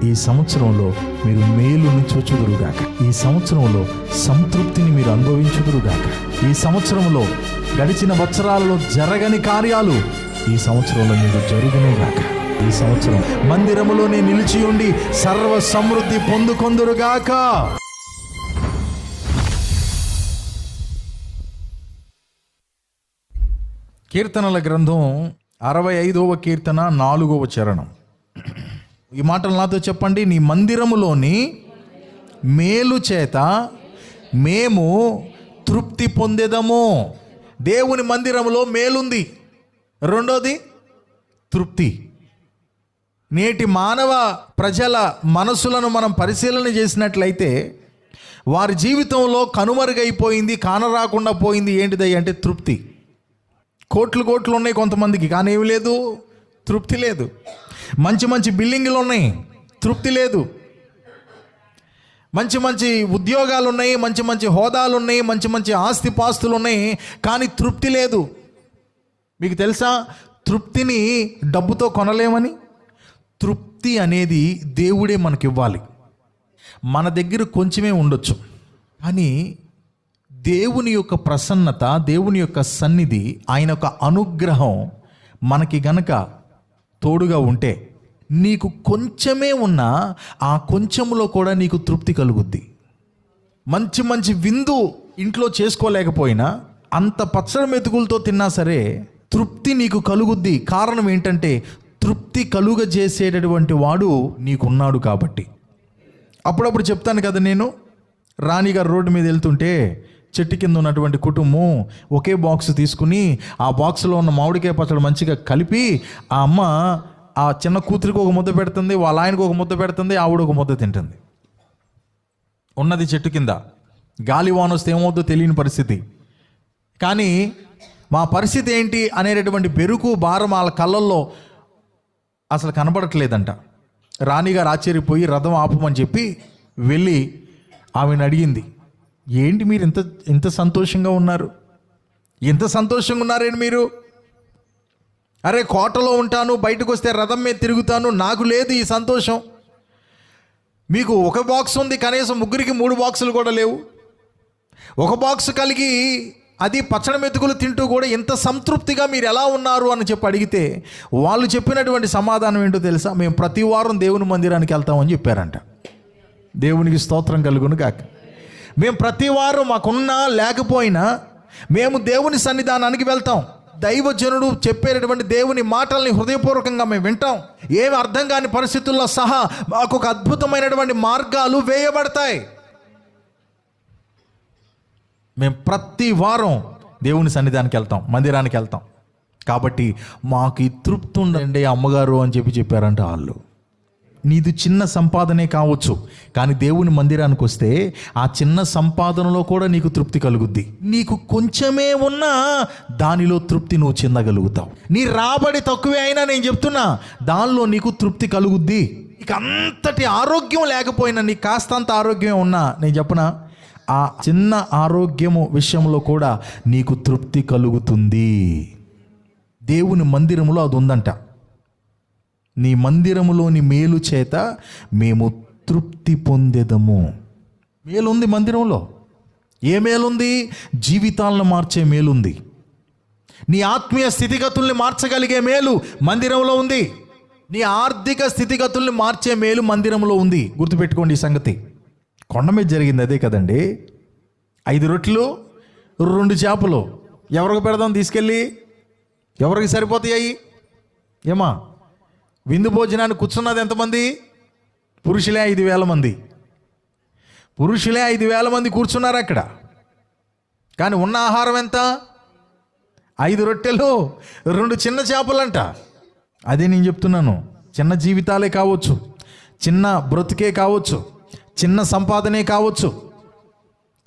ఈ సంవత్సరంలో మీరు మేలుని చూచుదురుగాక. ఈ సంవత్సరంలో సంతృప్తిని మీరు అనుభవించుదురుగాక. ఈ సంవత్సరంలో గడిచిన సంవత్సరాలలో జరగని కార్యాలు ఈ సంవత్సరంలో మీరు జరుగునుగాక. ఈ సంవత్సరం మందిరములోనే నిలిచి ఉండి సర్వ సమృద్ధి పొందుకొందురుగాక. కీర్తనల గ్రంథం 65వ కీర్తన 4వ చరణం. ఈ మాటలు నాతో చెప్పండి. నీ మందిరములోని మేలు చేత మేము తృప్తి పొందేదము. దేవుని మందిరములో మేలుంది. రెండోది తృప్తి. నేటి మానవ ప్రజల మనసులను మనం పరిశీలన చేసినట్లయితే వారి జీవితంలో కనుమరుగైపోయింది, కానరాకుండా పోయింది ఏంటిదయ్య అంటే తృప్తి. కోట్లు ఉన్నాయి కొంతమందికి, కానీ ఏమి లేదు, తృప్తి లేదు. మంచి మంచి బిల్డింగులు ఉన్నాయి, తృప్తి లేదు. మంచి మంచి ఉద్యోగాలు ఉన్నాయి, మంచి మంచి హోదాలు ఉన్నాయి, మంచి మంచి ఆస్తిపాస్తులు ఉన్నాయి, కానీ తృప్తి లేదు. మీకు తెలుసా తృప్తిని డబ్బుతో కొనలేమని? తృప్తి అనేది దేవుడే మనకివ్వాలి. మన దగ్గర కొంచెమే ఉండొచ్చు, కానీ దేవుని యొక్క ప్రసన్నత, దేవుని యొక్క సన్నిధి, ఆయన యొక్క అనుగ్రహం మనకి గనక తోడుగా ఉంటే నీకు కొంచెమే ఉన్నా ఆ కొంచెంలో కూడా నీకు తృప్తి కలుగుద్ది. మంచి మంచి విందు ఇంట్లో చేసుకోలేకపోయినా అంత పచ్చడి మెతుకులతో తిన్నా సరే తృప్తి నీకు కలుగుద్ది. కారణం ఏంటంటే తృప్తి కలుగజేసేటటువంటి వాడు నీకున్నాడు కాబట్టి. అప్పుడప్పుడు చెప్తాను కదా, నేను రాణిగారు రోడ్డు మీద వెళ్తుంటే చెట్టు కింద ఉన్నటువంటి కుటుంబం ఒకే బాక్స్ తీసుకుని ఆ బాక్స్లో ఉన్న మామిడికాయ పచ్చడి మంచిగా కలిపి ఆ అమ్మ ఆ చిన్న కూతురికి ఒక ముద్ద పెడుతుంది, వాళ్ళ ఆయనకు ఒక ముద్ద పెడుతుంది, ఆవిడ ఒక ముద్ద తింటుంది. ఉన్నది చెట్టు కింద, గాలి వాన వస్తే ఏమవుతుందో తెలియని పరిస్థితి. కానీ మా పరిస్థితి ఏంటి అనేటటువంటి బెరుకు భారం వాళ్ళ కళ్ళల్లో అసలు కనబడట్లేదంట. రాణిగారు ఆశ్చర్యపోయి రథం ఆపమని చెప్పి వెళ్ళి ఆమెను అడిగింది, ఏంటి మీరు ఇంత సంతోషంగా ఉన్నారు? ఎంత సంతోషంగా ఉన్నారేంటి మీరు? అరే కోటలో ఉంటాను, బయటకు వస్తే రథం మీద తిరుగుతాను, నాకు లేదు ఈ సంతోషం. మీకు ఒక బాక్స్ ఉంది, కనీసం ముగ్గురికి 3 బాక్సులు కూడా లేవు. ఒక బాక్స్ కలిగి అది పచ్చడి మెతుకులు తింటూ కూడా ఇంత సంతృప్తిగా మీరు ఎలా ఉన్నారు అని చెప్పి అడిగితే వాళ్ళు చెప్పినటువంటి సమాధానం ఏంటో తెలుసా? మేము ప్రతి వారం దేవుని మందిరానికి వెళ్తామని చెప్పారంట. దేవునికి స్తోత్రం కలుగును గాక. మేము ప్రతి వారం మాకున్నా లేకపోయినా మేము దేవుని సన్నిధానానికి వెళ్తాం. దైవజనుడు చెప్పేటటువంటి దేవుని మాటల్ని హృదయపూర్వకంగా మేము వింటాం. ఏమి అర్థం కాని పరిస్థితుల్లో సహా మాకు ఒక అద్భుతమైనటువంటి మార్గాలు వేయబడతాయి. మేము ప్రతి వారం దేవుని సన్నిధానానికి వెళ్తాం, మందిరానికి వెళ్తాం. కాబట్టి మాకు ఈ తృప్తి ఉండండి అమ్మగారు అని చెప్పారంట వాళ్ళు. నీది చిన్న సంపాదనే కావచ్చు, కానీ దేవుని మందిరానికి వస్తే ఆ చిన్న సంపాదనలో కూడా నీకు తృప్తి కలుగుద్ది. నీకు కొంచెమే ఉన్నా దానిలో తృప్తి నువ్వు చెందగలుగుతావు. నీ రాబడి తక్కువే అయినా నేను చెప్తున్నా దానిలో నీకు తృప్తి కలుగుద్ది. నీకు అంతటి ఆరోగ్యం లేకపోయినా, నీకు కాస్తంత ఆరోగ్యం ఉన్నా నేను చెప్పనా, ఆ చిన్న ఆరోగ్యము విషయంలో కూడా నీకు తృప్తి కలుగుతుంది. దేవుని మందిరములో అది ఉందంట. నీ మందిరములోని మేలు చేత మేము తృప్తి పొందేదము. మేలుంది మందిరంలో. ఏ మేలుంది? జీవితాలను మార్చే మేలుంది. నీ ఆత్మీయ స్థితిగతుల్ని మార్చగలిగే మేలు మందిరంలో ఉంది. నీ ఆర్థిక స్థితిగతుల్ని మార్చే మేలు మందిరంలో ఉంది. గుర్తుపెట్టుకోండి ఈ సంగతి. కొండ మీద జరిగింది అదే కదండి. 5 రొట్టెలు 2 చేపలు ఎవరికి పెడదాం తీసుకెళ్ళి? ఎవరికి సరిపోతాయి? ఏమా విందు భోజనాన్ని కూర్చున్నది ఎంతమంది? పురుషులే 5,000 మంది. పురుషులే 5,000 మంది కూర్చున్నారు అక్కడ. కానీ ఉన్న ఆహారం ఎంత? 5 రొట్టెలు 2 చిన్న చేపలంట. అదే నేను చెప్తున్నాను. చిన్న జీవితాలే కావచ్చు, చిన్న బ్రతుకే కావచ్చు, చిన్న సంపాదనే కావచ్చు,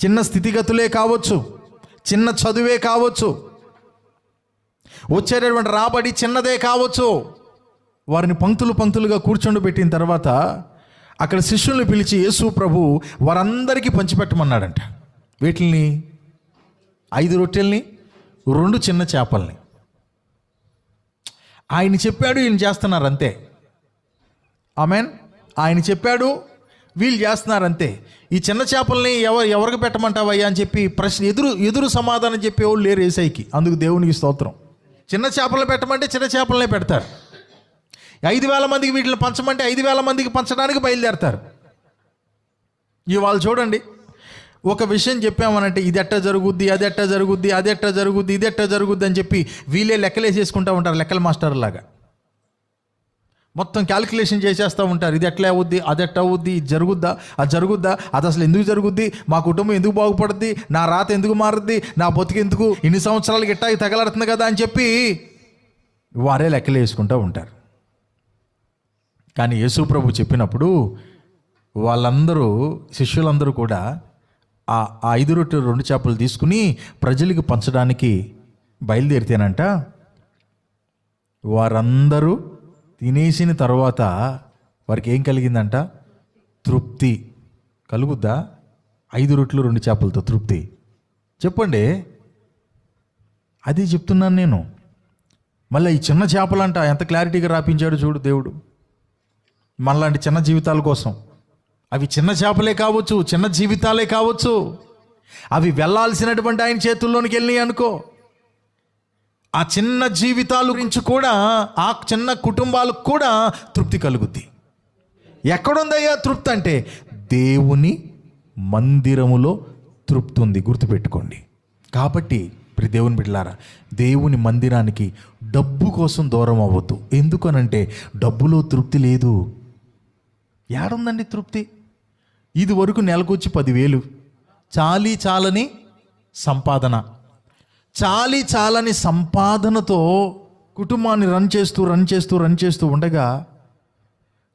చిన్న స్థితిగతులే కావచ్చు, చిన్న చదువే కావచ్చు, వచ్చేటటువంటి రాబడి చిన్నదే కావచ్చు. వారిని పంక్తులుగా కూర్చోబెట్టిన తర్వాత అక్కడ శిష్యుల్ని పిలిచి యేసు ప్రభు వారందరికీ పంచిపెట్టమన్నాడంట. వీటిని 5 రొట్టెల్ని 2 చిన్న చేపల్ని. ఆయన చెప్పాడు, ఈయన చేస్తున్నారు అంతే. ఆమెన్. ఆయన చెప్పాడు, వీళ్ళు చేస్తున్నారు అంతే. ఈ చిన్న చేపల్ని ఎవరికి పెట్టమంటావయ్యా అని చెప్పి ప్రశ్న ఎదురు సమాధానం చెప్పేవాళ్ళు లేరు యేసయ్యకి. అందుకు దేవునికి స్తోత్రం. చిన్న చేపలను పెట్టమంటే చిన్న చేపలనే పెడతారు. 5,000 మందికి వీటిని పంచమంటే 5,000 మందికి పంచడానికి బయలుదేరతారు. ఇవాళ చూడండి, ఒక విషయం చెప్పామనంటే ఇది ఎట్టా జరుగుద్ది, అది ఎట్టా జరుగుద్ది, అది ఎట్టా జరుగుద్ది, ఇది ఎట్టా జరుగుద్ది అని చెప్పి వీళ్ళే లెక్కలేసేసుకుంటూ ఉంటారు. లెక్కల మాస్టర్ లాగా మొత్తం క్యాలిక్యులేషన్ చేసేస్తూ ఉంటారు. ఇది ఎట్లా అవుద్ది, అది ఎట్లా అవుద్ది, ఇది జరుగుద్దా, అది జరుగుద్దా, అది అసలు ఎందుకు జరుగుద్ది, మా కుటుంబం ఎందుకు బాగుపడుద్ది, నా రాత ఎందుకు మారుద్ది, నా బతుకు ఎందుకు ఇన్ని సంవత్సరాలకి ఇట్టాగి తగలడుతుంది కదా అని చెప్పి వారే లెక్కలు వేసుకుంటూ ఉంటారు. కానీ యేసు ప్రభు చెప్పినప్పుడు వాళ్ళందరూ, శిష్యులందరూ కూడా ఆ 5 రొట్టెలు 2 చేపలు తీసుకుని ప్రజలకు పంచడానికి బయలుదేరితేనంట, వారందరూ తినేసిన తర్వాత వారికి ఏం కలిగిందంట? తృప్తి. కలుగుద్దా 5 రొట్టెలు 2 చేపలతో తృప్తి? చెప్పండి. అది చెప్తున్నాను నేను. మళ్ళీ ఈ చిన్న చేపలంట ఎంత క్లారిటీగా రాపించాడు చూడు దేవుడు మనలాంటి చిన్న జీవితాల కోసం. అవి చిన్న చేపలే కావచ్చు, చిన్న జీవితాలే కావచ్చు, అవి వెళ్ళాల్సినటువంటి ఆయన చేతుల్లోనికి వెళ్ళి అనుకో, ఆ చిన్న జీవితాల గురించి కూడా, ఆ చిన్న కుటుంబాలకు కూడా తృప్తి కలుగుద్ది. ఎక్కడుందయ్యా తృప్తి అంటే దేవుని మందిరములో తృప్తి ఉంది. గుర్తుపెట్టుకోండి. కాబట్టి ఇప్పుడు దేవుని బిడ్డలారా, దేవుని మందిరానికి డబ్బు కోసం దూరం అవ్వద్దు. ఎందుకనంటే డబ్బులో తృప్తి లేదు. ఏడుందండి తృప్తి? ఇది వరకు నెలకొచ్చి 10,000 చాలని సంపాదన, చాలని సంపాదనతో కుటుంబాన్ని రన్ చేస్తూ ఉండగా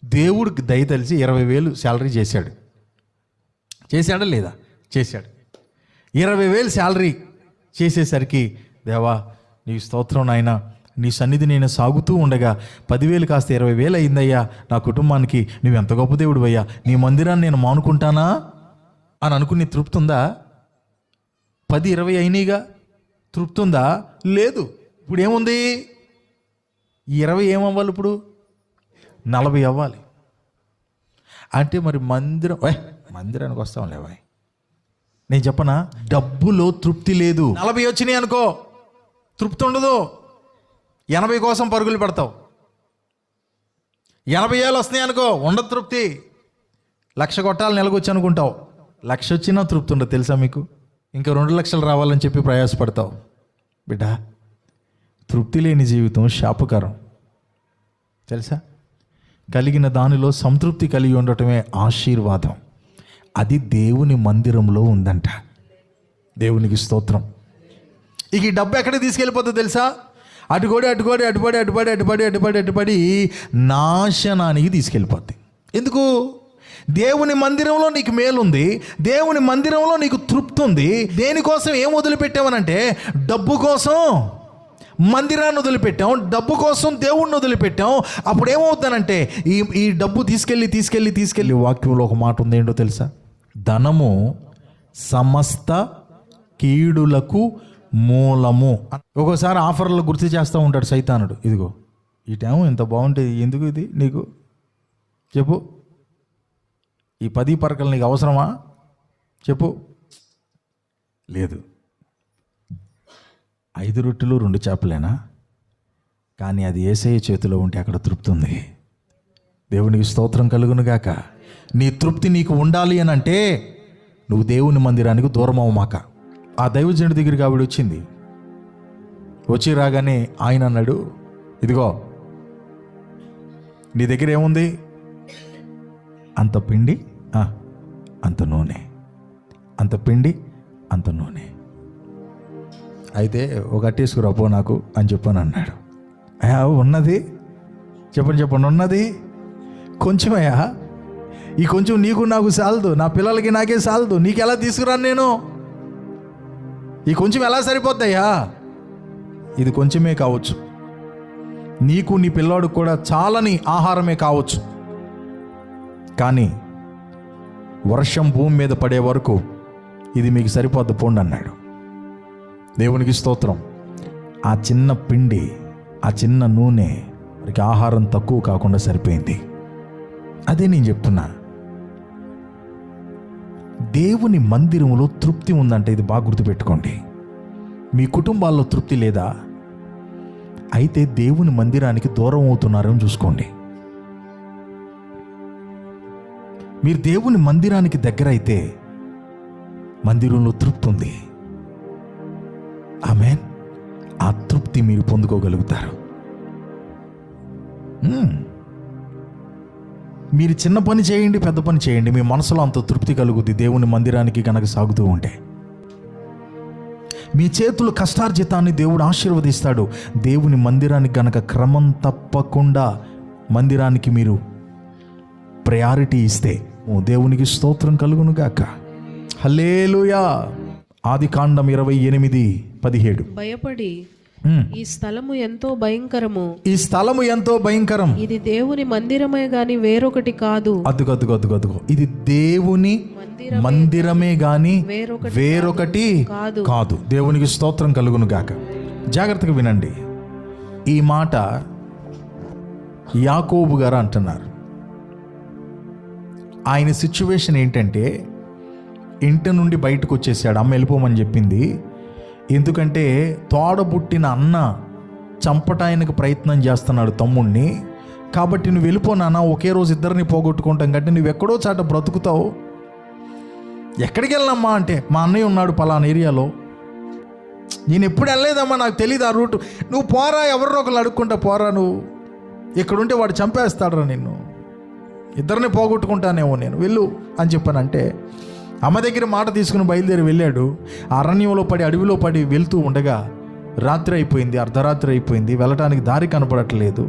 దేవుడికి దయ తెలిసి 20,000 శాలరీ చేశాడా లేదా? చేశాడు. 20,000 శాలరీ చేసేసరికి, దేవా నీకు స్తోత్రం నాయనా, నీ సన్నిధి నేను సాగుతూ ఉండగా 10,000 కాస్త 20,000 అయిందయ్యా, నా కుటుంబానికి నువ్వు ఎంత గొప్ప దేవుడు అయ్యా, నీ మందిరాన్ని నేను మానుకుంటానా అని అనుకుని తృప్తి ఉందా? 10-20 అయినాయిగా, తృప్తి ఉందా? లేదు. ఇప్పుడు ఏముంది? ఈ 20 ఏమవ్వాలి? ఇప్పుడు 40 అవ్వాలి. అంటే మరి మందిరానికి వస్తాం లేవా? నేను చెప్పనా, డబ్బులో తృప్తి లేదు. 40 వచ్చినాయి అనుకో, తృప్తి ఉండదు. 80 కోసం పరుగులు పెడతావు. 80,000 వస్తున్నాయి అనుకో, ఉండదు తృప్తి. 1,00,000 కొట్టాలి నెలకొచ్చి అనుకుంటావు. 1,00,000 వచ్చినా తృప్తి ఉండదు. తెలుసా మీకు? ఇంకా 2 లక్షలు రావాలని చెప్పి ప్రయాసపడతావు. బిడ్డ, తృప్తి లేని జీవితం శాపకరం. తెలుసా? కలిగిన దానిలో సంతృప్తి కలిగి ఉండటమే ఆశీర్వాదం. అది దేవుని మందిరంలో ఉందంట. దేవునికి స్తోత్రం. ఇక ఈ డబ్బు ఎక్కడికి తీసుకెళ్ళిపోతుందో తెలుసా? అటుపడి నాశనానికి తీసుకెళ్ళిపోద్ది. ఎందుకు? దేవుని మందిరంలో నీకు మేలుంది, దేవుని మందిరంలో నీకు తృప్తి ఉంది. దేనికోసం ఏం వదిలిపెట్టావనంటే డబ్బు కోసం మందిరాన్ని వదిలిపెట్టాం, డబ్బు కోసం దేవుణ్ణి వదిలిపెట్టాం. అప్పుడు ఏమవుతానంటే ఈ డబ్బు తీసుకెళ్ళి వాక్యంలో ఒక మాట ఉంది, ఏంటో తెలుసా? ధనము సమస్త కీడులకు మూలము. ఒక్కోసారి ఆఫర్లు గుర్తు చేస్తూ ఉంటాడు సైతానుడు. ఇదిగో ఈ టైం ఎంత బాగుంటుంది, ఎందుకు ఇది నీకు చెప్పు, ఈ 10 పరకలు నీకు అవసరమా చెప్పు. లేదు. 5 రొట్టెలు 2 చేపలేనా? కానీ అది యేసయ్య చేతిలో ఉంటే అక్కడ తృప్తి ఉంది. దేవునికి స్తోత్రం కలుగునుగాక. నీ తృప్తి నీకు ఉండాలి అని అంటే నువ్వు దేవుని మందిరానికి దూరం అవ్వమాక. ఆ దైవజనుడి దగ్గరికి ఆవిడ వచ్చింది. వచ్చి రాగానే ఆయన అన్నాడు, ఇదిగో నీ దగ్గర ఏముంది? అంత పిండి అంత నూనె, అంత పిండి అంత నూనె. అయితే ఒక అట్టేసుకురాపో నాకు అని చెప్పని అన్నాడు. ఉన్నది చెప్పండి ఉన్నది కొంచెమయ్యా, ఈ కొంచెం నీకు నాకు సాలదు, నా పిల్లలకి నాకే సాలదు, నీకు ఎలా తీసుకురాను నేను? ఈ కొంచెం ఎలా సరిపోద్దయ్యా? ఇది కొంచెమే కావచ్చు, నీకు నీ పిల్లాడికి కూడా చాలని ఆహారమే కావచ్చు, కానీ వర్షం భూమి మీద పడే వరకు ఇది మీకు సరిపోద్ది పోండి అన్నాడు. దేవునికి స్తోత్రం. ఆ చిన్న పిండి, ఆ చిన్న నూనె వారికి ఆహారం తక్కువ కాకుండా సరిపోయింది. అదే నేను చెప్తున్నా. దేవుని మందిరంలో తృప్తి ఉందంటే ఇది బాగా గుర్తుపెట్టుకోండి. మీ కుటుంబాల్లో తృప్తి లేదా? అయితే దేవుని మందిరానికి దూరం అవుతున్నారని చూసుకోండి. మీరు దేవుని మందిరానికి దగ్గర అయితే మందిరంలో తృప్తి ఉంది. ఆమేన్. ఆ తృప్తి మీరు పొందుకోగలుగుతారు. మీరు చిన్న పని చేయండి, పెద్ద పని చేయండి, మీ మనసులో అంత తృప్తి కలుగుద్ది దేవుని మందిరానికి కనుక సాగుతూ ఉంటే. మీ చేతులు కష్టార్జితాన్ని దేవుడు ఆశీర్వదిస్తాడు. దేవుని మందిరానికి గనక క్రమం తప్పకుండా మందిరానికి మీరు ప్రయారిటీ ఇస్తే దేవునికి స్తోత్రం కలుగును గాక. హల్లెలూయా. ఆదికాండం 28:17. భయపడి ఈ స్థలము ఎంతో భయంకరము, ఈ స్థలము ఎంతో భయంకరం, ఇది దేవుని మందిరమే గాని వేరొకటి కాదు. అదుగో ఇది దేవుని మందిరమే గాని వేరొకటి కాదు. దేవునికి స్తోత్రం కలుగును గాక. జాగ్రత్తగా వినండి. ఈ మాట యాకోబు గారు అంటున్నారు. ఆయన సిచ్యువేషన్ ఏంటంటే, ఇంటి నుండి బయటకు వచ్చేసాడు. అమ్మ వెళ్ళిపోమని చెప్పింది. ఎందుకంటే తోడబుట్టిన అన్న చంపటానికి ప్రయత్నం చేస్తున్నాడు తమ్ముణ్ణి. కాబట్టి నువ్వు వెళ్ళిపోనానా, ఒకే రోజు ఇద్దరిని పోగొట్టుకుంటాం కంటే నువ్వు ఎక్కడో చాట బ్రతుకుతావు. ఎక్కడికి వెళ్ళనమ్మా అంటే, మా అన్నయ్య ఉన్నాడు పలానా ఏరియాలో. నేను ఎప్పుడు వెళ్ళలేదమ్మా, నాకు తెలియదు ఆ రూట్. నువ్వు పోరా, ఎవరినో ఒకరు అడుక్కుంటా పోరా, నువ్వు ఇక్కడుంటే వాడు చంపేస్తాడరా నిన్ను, ఇద్దరిని పోగొట్టుకుంటానేమో నేను, వెళ్ళు అని చెప్పానంటే అమ్మ దగ్గర మాట తీసుకుని బయలుదేరి వెళ్ళాడు. అరణ్యంలో పడి అడవిలో పడి వెళ్తూ ఉండగా రాత్రి అయిపోయింది, అర్ధరాత్రి అయిపోయింది, వెళ్ళటానికి దారి కనపడట్లేదు.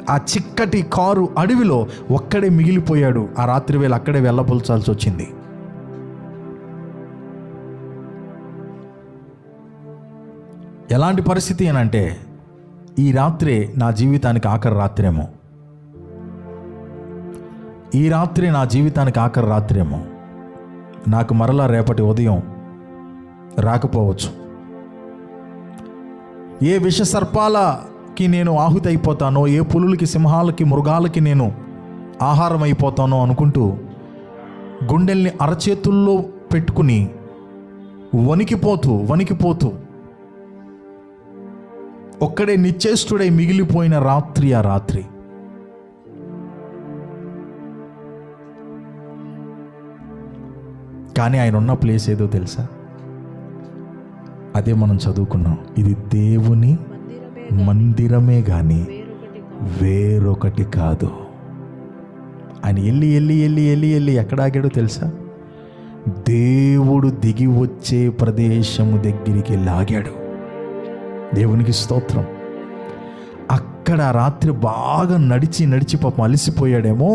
ఆ చిక్కటి కారు అడవిలో ఒక్కడే మిగిలిపోయాడు. ఆ రాత్రి వేళ అక్కడే వెళ్ళబోల్చాల్సి వచ్చింది. ఎలాంటి పరిస్థితి అనంటే, ఈ రాత్రే నా జీవితానికి ఆఖరి రాత్రేమో, ఈ రాత్రి నా జీవితానికి ఆఖరి రాత్రేమో, నాకు మరలా రేపటి ఉదయం రాకపోవచ్చు. ఏ విష సర్పాలకి నేను ఆహుతి అయిపోతానో, ఏ పులులకి, సింహాలకి, మృగాలకి నేను ఆహారం అయిపోతానో అనుకుంటూ గుండెల్ని అరచేతుల్లో పెట్టుకుని వణికిపోతూ ఒక్కడే నిశ్చేష్టుడై మిగిలిపోయిన రాత్రి ఆ రాత్రి. కానీ ఆయన ఉన్న ప్లేస్ ఏదో తెలుసా? అదే మనం చదువుకున్నాం. ఇది దేవుని మందిరమే కానీ వేరొకటి కాదు. ఆయన వెళ్ళి ఎక్కడ ఆగాడో తెలుసా? దేవుడు దిగి వచ్చే ప్రదేశము దగ్గరికి వెళ్ళి ఆగాడు. దేవునికి స్తోత్రం. అక్కడ రాత్రి బాగా నడిచి పాపం అలసిపోయాడేమో.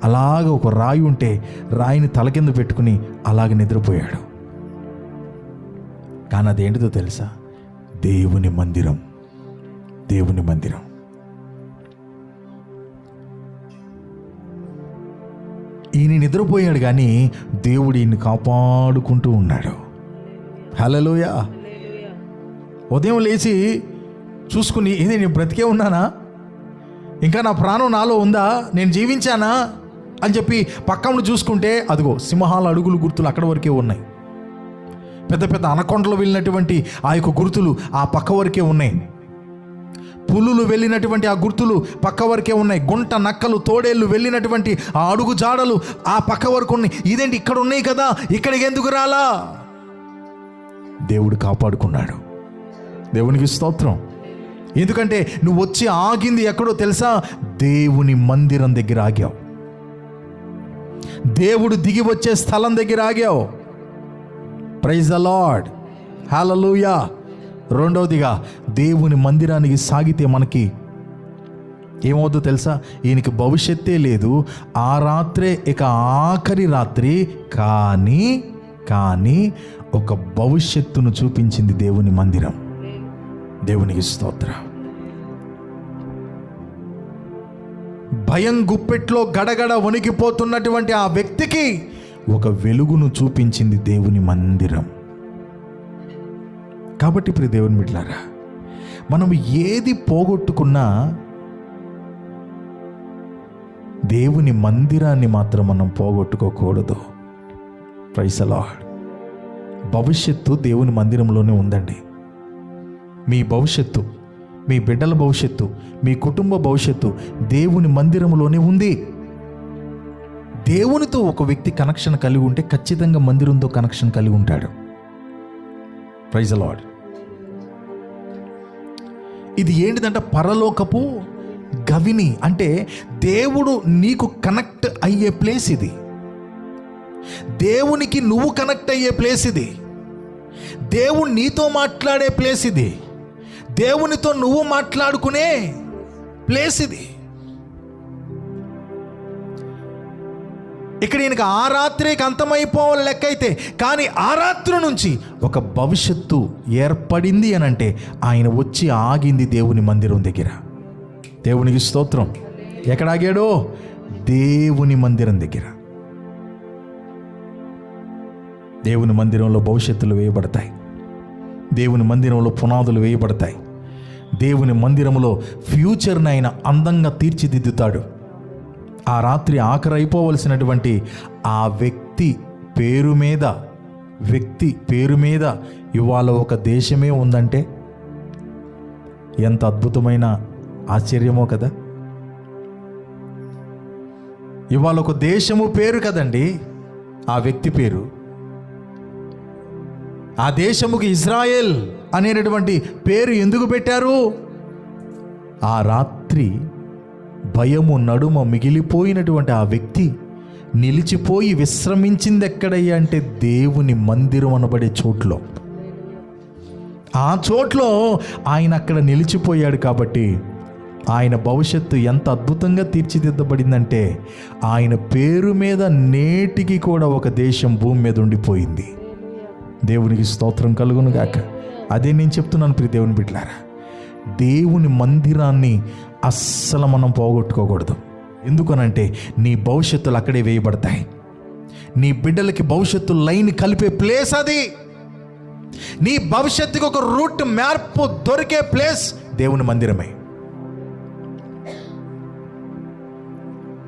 అలాగ ఒక రాయి ఉంటే రాయిని తల కింద పెట్టుకుని అలాగ నిద్రపోయాడు. కానీ అదేంటిదో తెలుసా? దేవుని మందిరం. దేవుని మందిరం. ఈయన నిద్రపోయాడు కానీ దేవుడు ఈయన్ని కాపాడుకుంటూ ఉన్నాడు. హల్లెలూయా. ఉదయం లేచి చూసుకుని, ఏది నేను బ్రతికే ఉన్నానా, ఇంకా నా ప్రాణం నాలో ఉందా, నేను జీవించానా అని చెప్పి పక్కన చూసుకుంటే అదిగో సింహాల అడుగులు గుర్తులు అక్కడ వరకే ఉన్నాయి. పెద్ద పెద్ద అనకొండలు వెళ్ళినటువంటి ఆ యొక్క గుర్తులు ఆ పక్క వరకే ఉన్నాయి. పులులు వెళ్ళినటువంటి ఆ గుర్తులు పక్క వరకే ఉన్నాయి. గుంట నక్కలు, తోడేళ్ళు వెళ్ళినటువంటి ఆ అడుగు జాడలు ఆ పక్క వరకు ఉన్నాయి. ఇదేంటి ఇక్కడ ఉన్నాయి కదా, ఇక్కడికి ఎందుకు రాలా? దేవుడు కాపాడుకున్నాడు. దేవునికి స్తోత్రం. ఎందుకంటే నువ్వు వచ్చి ఆగింది ఎక్కడో తెలుసా? దేవుని మందిరం దగ్గర ఆగావు. దేవుడు దిగి వచ్చే స్థలం దగ్గర ఆగావు. Praise the Lord. హల్లెలూయా. రెండవదిగా, దేవుని మందిరానికి సాగితే మనకి ఏమవుతుందో తెలుసా? ఈయనకి భవిష్యత్తే లేదు. ఆ రాత్రే ఇక ఆఖరి రాత్రి. కానీ ఒక భవిష్యత్తును చూపించింది దేవుని మందిరం. దేవునికి స్తోత్రం. భయం గుప్పెట్లో గడగడ వణికిపోతున్నటువంటి ఆ వ్యక్తికి ఒక వెలుగును చూపించింది దేవుని మందిరం. కాబట్టి ఇప్పుడు దేవుని బిడ్డలారా, మనం ఏది పోగొట్టుకున్నా దేవుని మందిరాన్ని మాత్రం మనం పోగొట్టుకోకూడదు. Praise the lord. భవిష్యత్తు దేవుని మందిరంలోనే ఉందండి. మీ భవిష్యత్తు, మీ బిడ్డల భవిష్యత్తు, మీ కుటుంబ భవిష్యత్తు దేవుని మందిరంలోనే ఉంది. దేవునితో ఒక వ్యక్తి కనెక్షన్ కలిగి ఉంటే ఖచ్చితంగా మందిరంతో కనెక్షన్ కలిగి ఉంటాడు. Praise the lord. ఇది ఏంటిదంటే పరలోకపు గవిని, అంటే దేవుడు నీకు కనెక్ట్ అయ్యే ప్లేస్ ఇది. దేవునికి నువ్వు కనెక్ట్ అయ్యే ప్లేస్ ఇది. దేవుడు నీతో మాట్లాడే ప్లేస్ ఇది. దేవునితో నువ్వు మాట్లాడుకునే ప్లేస్ ఇది. ఇక్కడ ఈయనకి ఆ రాత్రికి అంతమైపోవాలి లెక్క అయితే, కానీ ఆ రాత్రి నుంచి ఒక భవిష్యత్తు ఏర్పడింది అని అంటే ఆయన వచ్చి ఆగింది దేవుని మందిరం దగ్గర. దేవునికి స్తోత్రం. ఎక్కడ ఆగాడో? దేవుని మందిరం దగ్గర. దేవుని మందిరంలో భవిష్యత్తులు వేయబడతాయి. దేవుని మందిరంలో పునాదులు వేయబడతాయి. దేవుని మందిరంలో ఫ్యూచర్ని ఆయన అందంగా తీర్చిదిద్దుతాడు. ఆ రాత్రి ఆఖరి అయిపోవలసినటువంటి ఆ వ్యక్తి పేరు మీద ఇవాళ ఒక దేశమే ఉందంటే ఎంత అద్భుతమైన ఆశ్చర్యమో కదా. ఇవాళ ఒక దేశము పేరు కదండి ఆ వ్యక్తి పేరు. ఆ దేశముకి ఇజ్రాయెల్ అనేటటువంటి పేరు ఎందుకు పెట్టారు? ఆ రాత్రి భయము నడుమ మిగిలిపోయినటువంటి ఆ వ్యక్తి నిలిచిపోయి విశ్రమించింది ఎక్కడయ్యా అంటే దేవుని మందిరం అనబడే చోట్లో. ఆ చోట్లో ఆయన అక్కడ నిలిచిపోయాడు. కాబట్టి ఆయన భవిష్యత్తు ఎంత అద్భుతంగా తీర్చిదిద్దబడిందంటే ఆయన పేరు మీద నేటికి కూడా ఒక దేశం భూమి మీద ఉండిపోయింది. దేవునికి స్తోత్రం కలుగును గాక. అదే నేను చెప్తున్నాను ప్రియ దేవుని బిడ్డలారా, దేవుని మందిరాన్ని అస్సలు మనం పోగొట్టుకోకూడదు. ఎందుకనంటే నీ భవిష్యత్తులు అక్కడే వేయబడతాయి. నీ బిడ్డలకి భవిష్యత్తు లైన్ కలిపే ప్లేస్ అది. నీ భవిష్యత్తుకి ఒక రూట్ మ్యాప్ దొరికే ప్లేస్ దేవుని మందిరమే.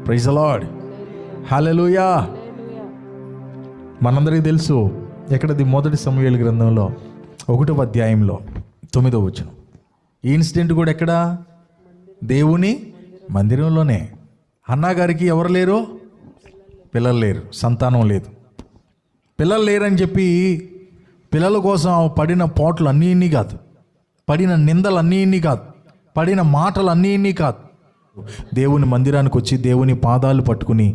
Praise the Lord. హల్లెలూయా. మనందరికీ తెలుసు ఎక్కడది? మొదటి సమూయేలు గ్రంథంలో 1వ అధ్యాయంలో 9వ వచనం. ఈ ఇన్సిడెంట్ కూడా ఎక్కడ? దేవుని మందిరంలోనే. హన్నా గారికి ఎవరు లేరు? పిల్లలు లేరు, సంతానం లేదు. పిల్లలు లేరని చెప్పి పిల్లల కోసం పడిన పోట్లు అన్నీ ఇన్ని కాదు, పడిన నిందలు అన్నీ ఇన్ని కాదు, పడిన మాటలు అన్నీ ఇన్ని కాదు. దేవుని మందిరానికి వచ్చి దేవుని పాదాలు పట్టుకుని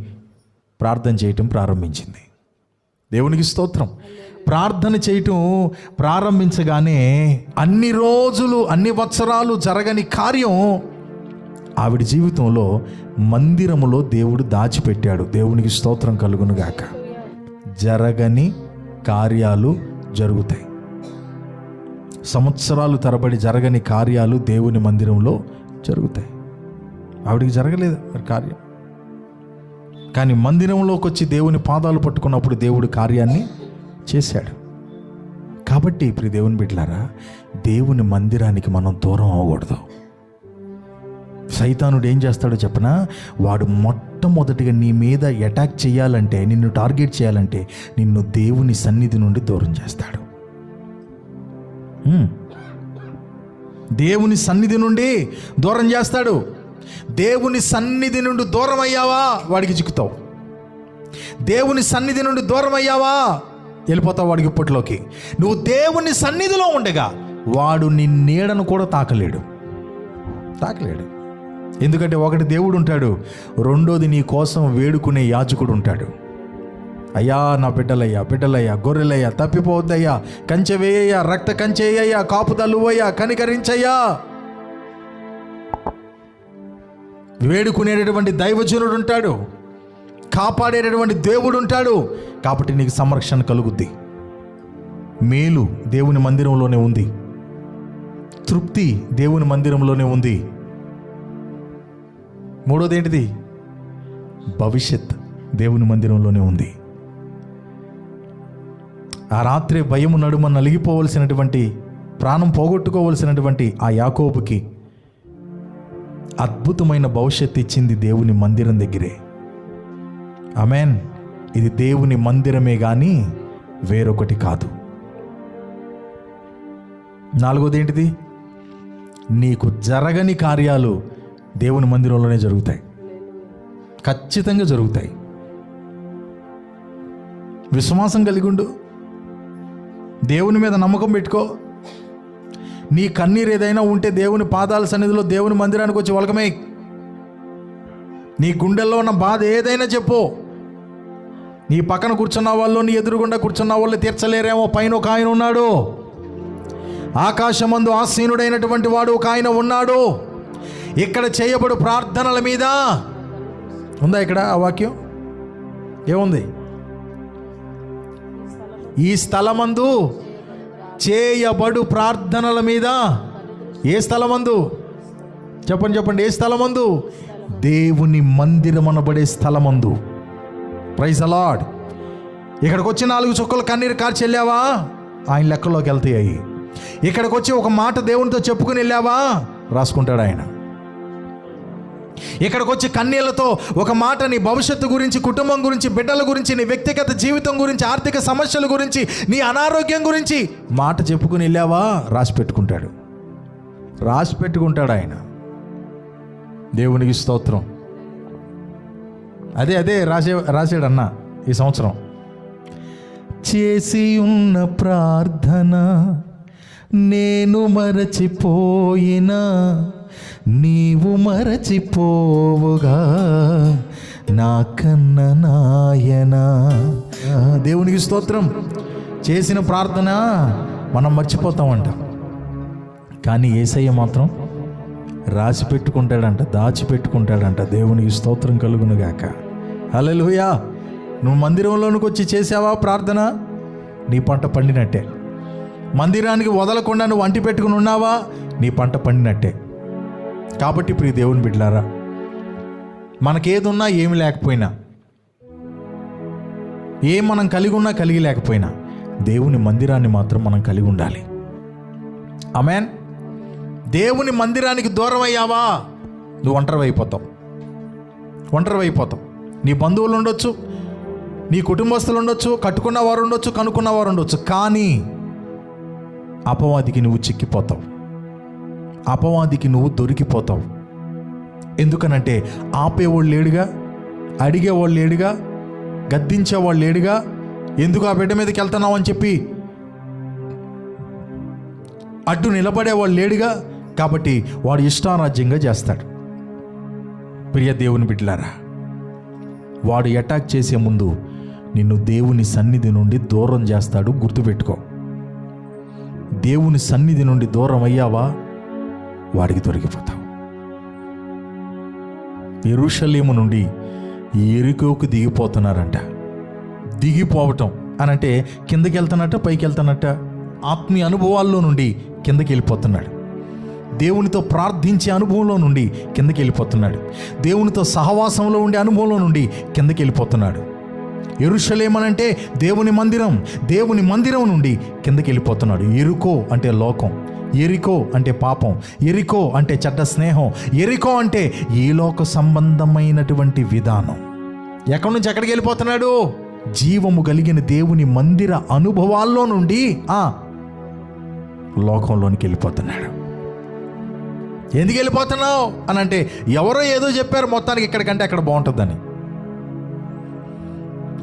ప్రార్థన చేయటం ప్రారంభించింది. దేవునికి స్తోత్రం. ప్రార్థన చేయటం ప్రారంభించగానే అన్ని రోజులు, అన్ని వత్సరాలు జరగని కార్యం ఆవిడ జీవితంలో మందిరములో దేవుడు దాచిపెట్టాడు. దేవునికి స్తోత్రం కలుగును గాక. జరగని కార్యాలు జరుగుతాయి. సంవత్సరాలు తరబడి జరగని కార్యాలు దేవుని మందిరంలో జరుగుతాయి. ఆవిడికి జరగలేదు మరి కార్యం, కానీ మందిరంలోకి వచ్చి దేవుని పాదాలు పట్టుకున్నప్పుడు దేవుడు కార్యాన్ని చేశాడు. కాబట్టి ఇప్పుడు దేవుని బిడ్డలారా, దేవుని మందిరానికి మనం దూరం అవ్వకూడదు. సైతానుడు ఏం చేస్తాడో చెప్పనా? వాడు మొట్టమొదటిగా నీ మీద అటాక్ చేయాలంటే, నిన్ను టార్గెట్ చేయాలంటే నిన్ను దేవుని సన్నిధి నుండి దూరం చేస్తాడు. దేవుని సన్నిధి నుండి దూరం చేస్తాడు. దేవుని సన్నిధి నుండి దూరం అయ్యావా వాడికి చిక్కుతావు. దేవుని సన్నిధి నుండి దూరం అయ్యావా వెళ్ళిపోతావు వాడికి ఇప్పట్లోకి. నువ్వు దేవుని సన్నిధిలో ఉండగా వాడు నీ నీడను కూడా తాకలేడు. ఎందుకంటే ఒకటి దేవుడు ఉంటాడు, రెండోది నీ కోసం వేడుకునే యాజకుడు ఉంటాడు. అయ్యా నా బిడ్డలయ్యా గొర్రెలయ్యా తప్పిపోవద్దయ్యా, కంచె వేయ్యా, రక్త కంచె వేయ్యా, కాపుదలువయ్యా, కనికరించయ్యా. వేడుకునేటటువంటి దైవజనుడు ఉంటాడు, కాపాడేటటువంటి దేవుడు ఉంటాడు. కాబట్టి నీకు సంరక్షణ కలుగుద్ది. మేలు దేవుని మందిరంలోనే ఉంది, తృప్తి దేవుని మందిరంలోనే ఉంది. మూడోది ఏంటిది? భవిష్యత్ దేవుని మందిరంలోనే ఉంది. ఆ రాత్రి భయము నడుమ నలిగిపోవలసినటువంటి, ప్రాణం పోగొట్టుకోవలసినటువంటి ఆ యాకోబుకి అద్భుతమైన భవిష్యత్తు ఇచ్చింది దేవుని మందిరం దగ్గరే. ఆమేన్. ఇది దేవుని మందిరమే కానీ వేరొకటి కాదు. నాలుగోది ఏంటిది? నీకు జరగని కార్యాలు దేవుని మందిరంలోనే జరుగుతాయి, ఖచ్చితంగా జరుగుతాయి. విశ్వాసం కలిగి ఉండు, దేవుని మీద నమ్మకం పెట్టుకో. నీ కన్నీరు ఏదైనా ఉంటే దేవుని పాదాల సన్నిధిలో దేవుని మందిరానికి వచ్చి వలకమే. నీ గుండెల్లో ఉన్న బాధ ఏదైనా చెప్పు. నీ పక్కన కూర్చున్న వాళ్ళు, నీ ఎదురుగుండా కూర్చున్న వాళ్ళు తీర్చలేరేమో, పైన ఒక ఆయన ఉన్నాడు. ఆకాశమందు ఆసీనుడైనటువంటి వాడు ఒక ఆయన ఉన్నాడు. ఇక్కడ చేయబడు ప్రార్థనల మీద ఉందా? ఇక్కడ ఆ వాక్యం ఏముంది? ఈ స్థలమందు చేయబడు ప్రార్థనల మీద. ఏ స్థలమందు? చెప్పండి. ఏ స్థలమందు? దేవుని మందిరం అనబడే స్థలమందు. Praise the Lord. ఇక్కడికి వచ్చి 4 చుక్కలు కన్నీరు కార్చి వెళ్ళావా? ఆయన లెక్కలోకి వెళ్తాయి. ఇక్కడికి వచ్చి ఒక మాట దేవునితో చెప్పుకుని వెళ్ళావా? రాసుకుంటాడు ఆయన. ఇక్కడికి వచ్చి కన్నీళ్లతో ఒక మాట నీ భవిష్యత్తు గురించి, కుటుంబం గురించి, బిడ్డల గురించి, నీ వ్యక్తిగత జీవితం గురించి, ఆర్థిక సమస్యల గురించి, నీ అనారోగ్యం గురించి మాట చెప్పుకుని వెళ్ళావా? రాసి పెట్టుకుంటాడు ఆయన. దేవునికి స్తోత్రం. అదే రాసాడు అన్న ఈ సంవత్సరం. చేసి ఉన్న ప్రార్థన నేను మరచిపోయినా నీవు మరచిపోవుగా నా కన్న నాయనా. దేవునికి స్తోత్రం. చేసిన ప్రార్థన మనం మర్చిపోతామంట, కానీ యేసయ్య మాత్రం రాసి పెట్టుకుంటాడంట, దాచిపెట్టుకుంటాడంట. దేవునికి స్తోత్రం కలుగునుగాక. హల్లెలూయా. నువ్వు మందిరంలోనికి వచ్చి చేసావా ప్రార్థన? నీ పంట పండినట్టే. మందిరానికి వదలకుండా నువ్వు అంటి పెట్టుకుని ఉన్నావా? నీ పంట పండినట్టే. కాబట్టి ప్రియ దేవుని బిడ్డలారా, మనకేదున్నా ఏమి లేకపోయినా, ఏం మనం కలిగి ఉన్నా కలిగి లేకపోయినా, దేవుని మందిరాన్ని మాత్రం మనం కలిగి ఉండాలి. ఆమేన్. దేవుని మందిరానికి దూరం అయ్యావా, నువ్వు ఒంటరి అయిపోతావు. నీ బంధువులు ఉండొచ్చు, నీ కుటుంబస్తులు ఉండొచ్చు, కట్టుకున్న వారు ఉండొచ్చు, కనుక్కున్న వారు ఉండొచ్చు, కానీ అపవాదికి నువ్వు చిక్కిపోతావు, అపవాదికి నువ్వు దొరికిపోతావు. ఎందుకనంటే ఆపేవాళ్ళు లేడుగా, అడిగేవాళ్ళు లేడుగా, గద్దించేవాళ్ళు లేడుగా. ఎందుకు ఆ బిడ్డ మీదకి వెళ్తున్నావు అని చెప్పి అడ్డు నిలబడేవాళ్ళు లేడుగా. కాబట్టి వాడు ఇష్టారాజ్యంగా చేస్తాడు. ప్రియ దేవుని బిడ్డలారా, వాడు అటాక్ చేసే ముందు నిన్ను దేవుని సన్నిధి నుండి దూరం చేస్తాడు. గుర్తుపెట్టుకో. దేవుని సన్నిధి నుండి దూరం అయ్యావా, వాడికి దొరికిపోతావు. యెరూషలేము నుండి యెరికోకు దిగిపోతున్నారంట. దిగిపోవటం అనంటే కిందకి వెళ్తున్నట్ట, పైకి వెళ్తున్నట్ట. ఆత్మీయ అనుభవాల్లో నుండి కిందకి వెళ్ళిపోతున్నాడు. దేవునితో ప్రార్థించే అనుభవంలో నుండి కిందకి వెళ్ళిపోతున్నాడు. దేవునితో సహవాసంలో ఉండే అనుభవంలో నుండి కిందకి వెళ్ళిపోతున్నాడు. యెరూషలేము అంటే దేవుని మందిరం. దేవుని మందిరం నుండి కిందకి వెళ్ళిపోతున్నాడు. యెరికో అంటే లోకం, యెరికో అంటే పాపం, యెరికో అంటే చెడ్డ స్నేహం, యెరికో అంటే ఈ లోక సంబంధమైనటువంటి విధానం. ఎక్కడి నుంచి ఎక్కడికి వెళ్ళిపోతున్నాడు? జీవము కలిగిన దేవుని మందిర అనుభవాల్లో నుండి లోకంలోనికి వెళ్ళిపోతున్నాడు. ఎందుకు వెళ్ళిపోతున్నావు అని అంటే, ఎవరో ఏదో చెప్పారు మొత్తానికి ఇక్కడికంటే అక్కడ బాగుంటుందని.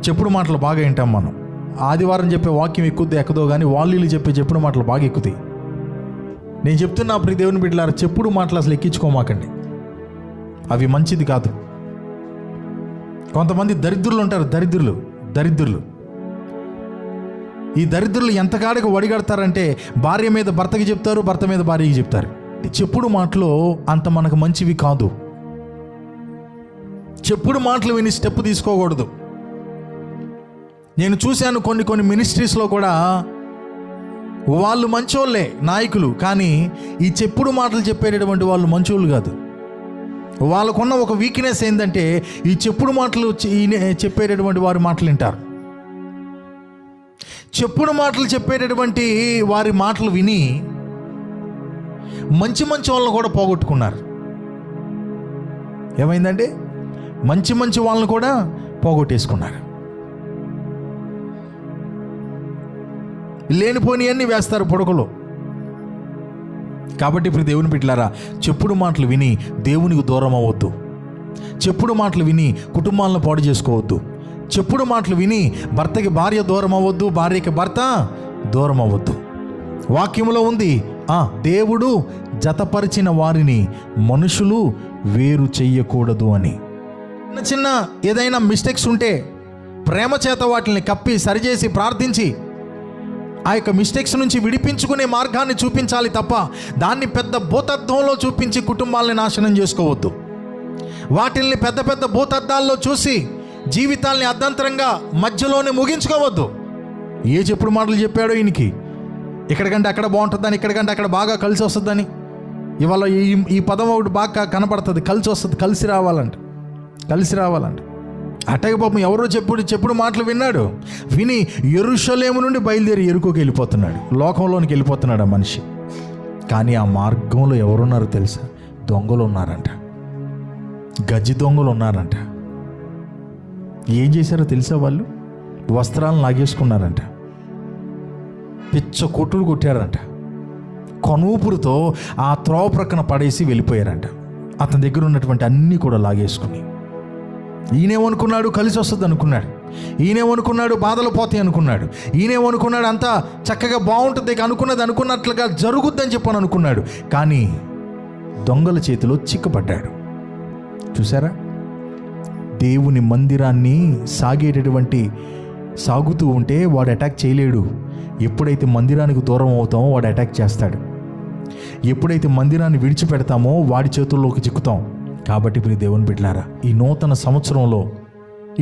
చెప్పుడు మాటలు బాగా వింటాం మనం. ఆదివారం చెప్పే వాక్యం ఎక్కుద్ది ఎక్కదో కానీ వాళ్ళు చెప్పే చెప్పుడు మాటలు బాగా ఎక్కుతాయి. నేను చెప్తున్నా ప్రియ దేవుని బిడ్డలారా, చెప్పుడు మాటలు అసలు ఎక్కించుకోమాకండి. అవి మంచిది కాదు. కొంతమంది దరిద్రులు ఉంటారు. దరిద్రులు ఈ దరిద్రులు ఎంతకాడికి వడిగడతారంటే, భార్య మీద భర్తకి చెప్తారు, భర్త మీద భార్యకి చెప్తారు. చెప్పుడు మాటలు అంత మనకు మంచివి కాదు. చెప్పుడు మాటలు విని స్టెప్ తీసుకోకూడదు. నేను చూశాను కొన్ని మినిస్ట్రీస్లో కూడా వాళ్ళు మంచోళ్ళే, నాయకులు, కానీ ఈ చెప్పుడు మాటలు చెప్పేటటువంటి వాళ్ళు మంచోళ్ళు కాదు. వాళ్ళకున్న ఒక వీక్నెస్ ఏంటంటే, ఈ చెప్పుడు మాటలు చెప్పేటటువంటి వారి మాటలు వింటారు. చెప్పుడు మాటలు చెప్పేటటువంటి వారి మాటలు విని మంచి వాళ్ళని కూడా పోగొట్టుకున్నారు. ఏమైందంటే మంచి వాళ్ళని కూడా పోగొట్టేసుకున్నారు. లేనిపోనివన్నీ వేస్తారు పొడకలో. కాబట్టి ఇప్పుడు దేవుని బిడ్డలారా, చెప్పుడు మాటలు విని దేవునికి దూరం అవ్వద్దు. చెప్పుడు మాటలు విని కుటుంబాలను పాడు చేసుకోవద్దు. చెప్పుడు మాటలు విని భర్తకి భార్య దూరం అవ్వద్దు, భార్యకి భర్త దూరం అవ్వద్దు. వాక్యములో ఉంది, దేవుడు జతపరిచిన వారిని మనుషులు వేరు చెయ్యకూడదు అని. చిన్న చిన్న ఏదైనా మిస్టేక్స్ ఉంటే ప్రేమ చేత వాటిని కప్పి సరిచేసి ప్రార్థించి ఆ యొక్క మిస్టేక్స్ నుంచి విడిపించుకునే మార్గాన్ని చూపించాలి తప్ప దాన్ని పెద్ద భూతద్దంలో చూపించి కుటుంబాలని నాశనం చేసుకోవద్దు. వాటిల్ని పెద్ద పెద్ద భూతద్దాల్లో చూసి జీవితాల్ని అర్ధంతరంగా మధ్యలోనే ముగించుకోవద్దు. ఏ చెప్పుడు మాటలు చెప్పాడో ఈయనకి, ఇక్కడికంటే అక్కడ బాగుంటుందని, ఇక్కడికంటే అక్కడ బాగా కలిసి వస్తుందని. ఇవాళ ఈ పదం ఒకటి బాగా కనపడుతుంది, కలిసి వస్తుంది, కలిసి రావాలంట. అట్టగ పాపం ఎవరో చెప్పుడు మాటలు విన్నాడు. విని యెరూషలేము నుండి బయలుదేరి యెరికోకి వెళ్ళిపోతున్నాడు, లోకంలోనికి వెళ్ళిపోతున్నాడు ఆ మనిషి. కానీ ఆ మార్గంలో ఎవరున్నారో తెలుసా? దొంగలు ఉన్నారంట, గజ్జి దొంగలు ఉన్నారంట. ఏం చేశారో తెలుసా? వాళ్ళు వస్త్రాలను లాగేసుకున్నారంట, పిచ్చ కొట్టుడు కొట్టారంట, కనూపురుతో ఆ త్రోవ ప్రక్కన పడేసి వెళ్ళిపోయారంట. అతని దగ్గర ఉన్నటువంటి అన్నీ కూడా లాగేసుకుని. ఈయనేమనుకున్నాడు? కలిసి వస్తుంది అనుకున్నాడు. ఈయనేమనుకున్నాడు? బాధలు పోతాయి అనుకున్నాడు. ఈయనేమనుకున్నాడు? అంతా చక్కగా బాగుంటుంది, అనుకున్నది అనుకున్నట్లుగా జరుగుద్దని చెప్పని అనుకున్నాడు. కానీ దొంగల చేతిలో చిక్కపడ్డాడు. చూసారా? దేవుని మందిరాన్ని సాగుతూ ఉంటే వాడు అటాక్ చేయలేడు. ఎప్పుడైతే మందిరానికి దూరం అవుతామో వాడు అటాక్ చేస్తాడు. ఎప్పుడైతే మందిరాన్ని విడిచిపెడతామో వాడి చేతుల్లోకి చిక్కుతాం. కాబట్టి ఇప్పుడు దేవుని బిడ్డలారా, ఈ నూతన సంవత్సరంలో,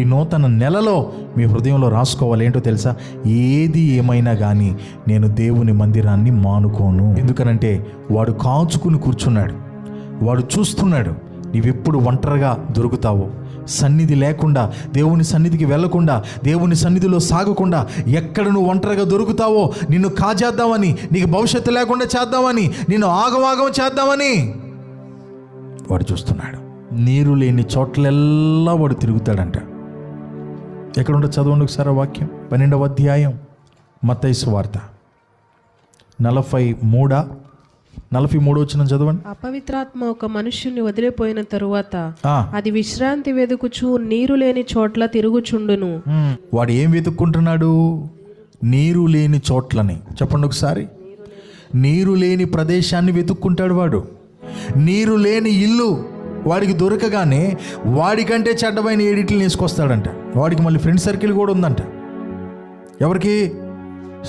ఈ నూతన నెలలో మీ హృదయంలో రాసుకోవాలి. ఏంటో తెలుసా? ఏది ఏమైనా కానీ నేను దేవుని మందిరాన్ని మానుకోను. ఎందుకనంటే వాడు కాచుకుని కూర్చున్నాడు, వాడు చూస్తున్నాడు నీవెప్పుడు ఒంటరిగా దొరుకుతావో, సన్నిధి లేకుండా, దేవుని సన్నిధికి వెళ్లకుండా, దేవుని సన్నిధిలో సాగకుండా ఎక్కడ నువ్వు ఒంటరిగా దొరుకుతావో నిన్ను కాజేద్దామని, నీకు భవిష్యత్తు లేకుండా చేద్దామని, నిన్ను ఆగవాగం చేద్దామని వాడు చూస్తున్నాడు. నీరు లేని చోట్లెల్లా వాడు తిరుగుతాడంట. ఎక్కడుంటే చదవండి ఒకసారి వాక్యం. 12వ అధ్యాయం మత్తయి సువార్త 43 వచనం చదవండి. అపవిత్రాత్మ ఒక మనుష్యుని వదిలిపోయిన తరువాత అది విశ్రాంతి వెదుకుచు నీరు లేని చోట్ల తిరుగుచుండును. వాడు ఏం వెతుక్కుంటున్నాడు? నీరు లేని చోట్లని. చెప్పండి ఒకసారి. నీరు లేని ప్రదేశాన్ని వెతుక్కుంటాడు వాడు. నీరు లేని ఇల్లు వాడికి దొరకగానే వాడికంటే చెడ్డమైన ఏడిట్లను వేసుకొస్తాడంట. వాడికి మళ్ళీ ఫ్రెండ్ సర్కిల్ కూడా ఉందంట. ఎవరికి?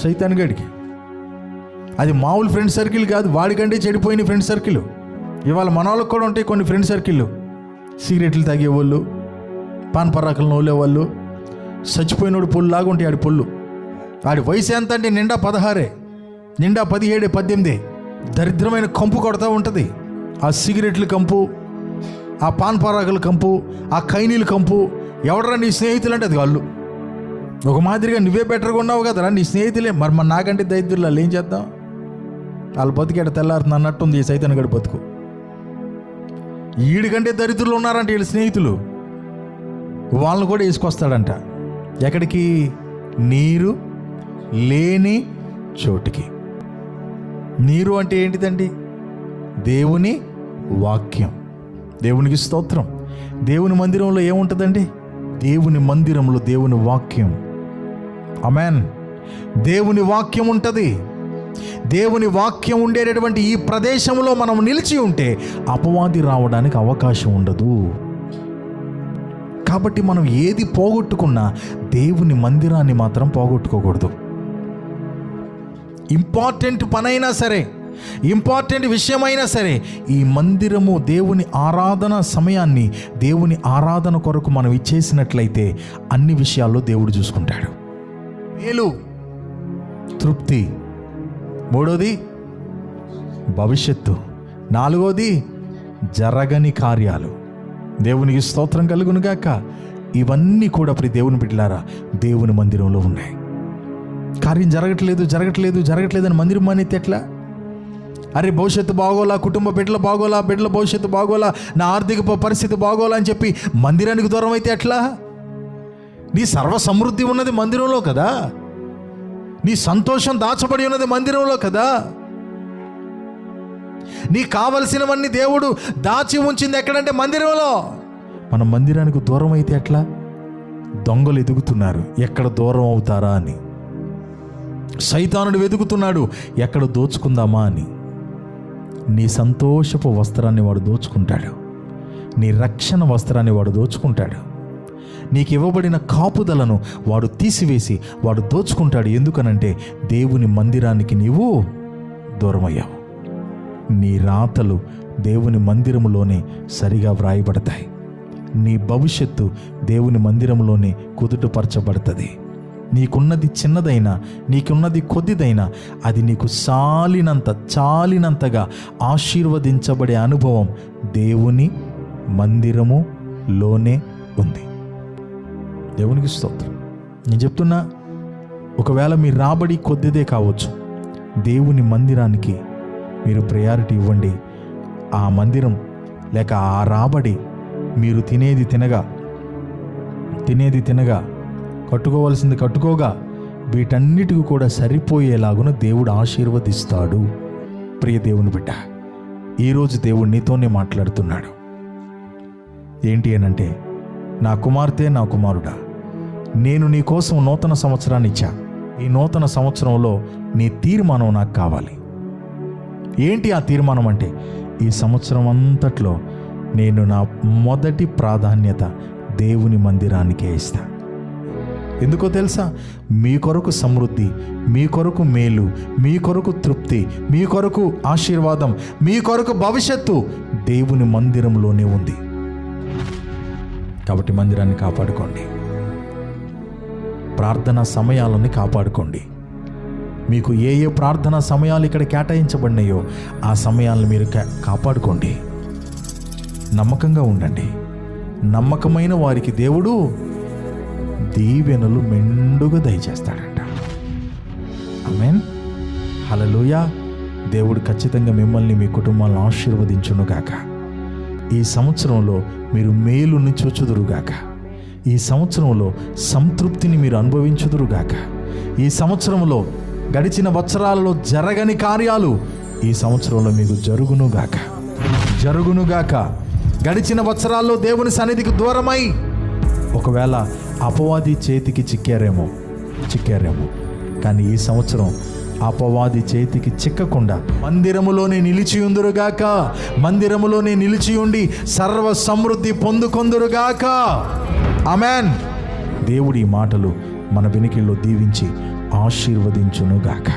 సైతాన్ గడికి. అది మామూలు ఫ్రెండ్ సర్కిల్ కాదు, వాడికంటే చెడిపోయిన ఫ్రెండ్ సర్కిల్. ఇవాళ మన వాళ్ళకి కూడా ఉంటాయి కొన్ని ఫ్రెండ్ సర్కిల్. సిగరెట్లు తాగేవాళ్ళు, పాన్ పరాకులను నోలేవాళ్ళు, చచ్చిపోయినోడు పొల్లు లాగా ఉంటాయి ఆడి పొల్లు. ఆడి వయసు ఎంత అంటే నిండా 16, నిండా 17, 18. దరిద్రమైన కంపు కొడతా ఉంటుంది. ఆ సిగరెట్ల కంపు, ఆ పాన్ పరాకుల కంపు, ఆ కైనీల కంపు. ఎవడరా నీ స్నేహితులు అంటే అది వాళ్ళు. ఒక మాదిరిగా నువ్వే బెటర్గా ఉన్నావు కదరా, నీ స్నేహితులే. మరి నాకంటే దరిద్రులు వాళ్ళు ఏం చేద్దాం? వాళ్ళ బతికేట తెల్లారుతుంది అన్నట్టుంది ఈ సైతాన్ గడి బతుకు. వీడికంటే దరిద్రులు ఉన్నారంట వీళ్ళ స్నేహితులు. వాళ్ళని కూడా వేసుకొస్తాడంట. ఎక్కడికి? నీరు లేని చోటికి. నీరు అంటే ఏంటిదండి? దేవుని వాక్యం. దేవునికి స్తోత్రం. దేవుని మందిరంలో ఏముంటుందండి? దేవుని మందిరంలో దేవుని వాక్యం. ఆమేన్. దేవుని వాక్యం ఉంటుంది. దేవుని వాక్యం ఉండేటటువంటి ఈ ప్రదేశంలో మనం నిలిచి ఉంటే అపవాది రావడానికి అవకాశం ఉండదు. కాబట్టి మనం ఏది పోగొట్టుకున్నా దేవుని మందిరాన్ని మాత్రం పోగొట్టుకోకూడదు. ఇంపార్టెంట్ పనైనా సరే, ఇంపార్టెంట్ విషయమైనా సరే, ఈ మందిరము దేవుని ఆరాధన సమయాన్ని దేవుని ఆరాధన కొరకు మనం ఇచ్చేసినట్లయితే అన్ని విషయాల్లో దేవుడు చూసుకుంటాడు. మేలు, తృప్తి. 3వది భవిష్యత్తు. 4వది జరగని కార్యాలు. దేవునికి స్తోత్రం కలుగును గాక. ఇవన్నీ కూడా ప్రియ దేవుని బిడ్డలారా దేవుని మందిరంలో ఉన్నాయి. కార్యం జరగట్లేదు అని మందిరం మానేస్తే ఎట్లా? అరే భవిష్యత్తు బాగోలా, కుటుంబ బిడ్డలు బాగోలా, బిడ్డల భవిష్యత్తు బాగోలా, నా ఆర్థిక పరిస్థితి బాగోలా అని చెప్పి మందిరానికి దూరం అయితే ఎట్లా? నీ సర్వ సమృద్ధి ఉన్నది మందిరంలో కదా, నీ సంతోషం దాచబడి ఉన్నది మందిరంలో కదా, నీ కావలసినవన్నీ దేవుడు దాచి ఉంచింది ఎక్కడంటే మందిరంలో. మనం మందిరానికి దూరం అయితే ఎట్లా? దొంగలు ఎదుగుతున్నారు ఎక్కడ దూరం అవుతారా అని, సైతానుడు వెతుకుతున్నాడు ఎక్కడ దోచుకుందామా అని. నీ సంతోషపు వస్త్రాన్ని వాడు దోచుకుంటాడు, నీ రక్షణ వస్త్రాన్ని వాడు దోచుకుంటాడు, నీకు ఇవ్వబడిన కాపుదలను వాడు తీసివేసి వాడు దోచుకుంటాడు. ఎందుకనంటే దేవుని మందిరానికి నీవు దూరమయ్యావు. నీ రాతలు దేవుని మందిరములోనే సరిగా వ్రాయబడతాయి. నీ భవిష్యత్తు దేవుని మందిరంలోనే కుదుటపరచబడుతుంది. నీకున్నది చిన్నదైనా, నీకున్నది కొద్దిదైనా అది నీకు చాలినంతగా ఆశీర్వదించబడే అనుభవం దేవుని మందిరములోనే ఉంది. దేవునికి స్తోత్రం. నేను చెప్తున్నా, ఒకవేళ మీ రాబడి కొద్దిదే కావచ్చు, దేవుని మందిరానికి మీరు ప్రయారిటీ ఇవ్వండి. ఆ మందిరం లేక ఆ రాబడి మీరు తినేది తినగా కట్టుకోవాల్సింది కట్టుకోగా వీటన్నిటికి కూడా సరిపోయేలాగున దేవుడు ఆశీర్వదిస్తాడు. ప్రియ దేవుని బిడ్డ, ఈరోజు దేవుడు నీతోనే మాట్లాడుతున్నాడు. ఏంటి అనంటే, నా కుమార్తె, నా కుమారుడా, నేను నీ కోసం నూతన సంవత్సరాన్ని ఇచ్చా. ఈ నూతన సంవత్సరంలో నీ తీర్మానం నాకు కావాలి. ఏంటి ఆ తీర్మానం అంటే, ఈ సంవత్సరం అంతట్లో నేను నా మొదటి ప్రాధాన్యత దేవుని మందిరానికే ఇస్తా. ఎందుకో తెలుసా? మీ కొరకు సమృద్ధి, మీ కొరకు మేలు, మీ కొరకు తృప్తి, మీ కొరకు ఆశీర్వాదం, మీ కొరకు భవిష్యత్తు దేవుని మందిరంలోనే ఉంది. కాబట్టి మందిరాన్ని కాపాడుకోండి, ప్రార్థనా సమయాలని కాపాడుకోండి. మీకు ఏ ప్రార్థనా సమయాలు ఇక్కడ కేటాయించబడినాయో ఆ సమయాలను మీరు కాపాడుకోండి. నమ్మకంగా ఉండండి. నమ్మకమైన వారికి దేవుడు దీవెనలు మెండుగా దయచేస్తాడంట. ఆమేన్, హల్లెలూయా. దేవుడు ఖచ్చితంగా మిమ్మల్ని, మీ కుటుంబాలను ఆశీర్వదించునుగాక. ఈ సంవత్సరంలో మీరు మేలుని చూచుదురుగాక. ఈ సంవత్సరంలో సంతృప్తిని మీరు అనుభవించుదురుగాక. ఈ సంవత్సరంలో గడిచిన వత్సరాలలో జరగని కార్యాలు ఈ సంవత్సరంలో మీకు జరుగునుగాక. గడిచిన వత్సరాల్లో దేవుని సన్నిధికి దూరమై ఒకవేళ అపవాది చేతికి చిక్కారేమో, కానీ ఈ సంవత్సరం అపవాది చేతికి చిక్కకుండా మందిరములోనే నిలిచియుందురుగాక. మందిరములోనే నిలిచియుండి సర్వ సమృద్ధి పొందుకొందురుగాక. ఆమేన్. దేవుడి మాటలు మన వెనుకల్లో దీవించి ఆశీర్వదించునుగాక.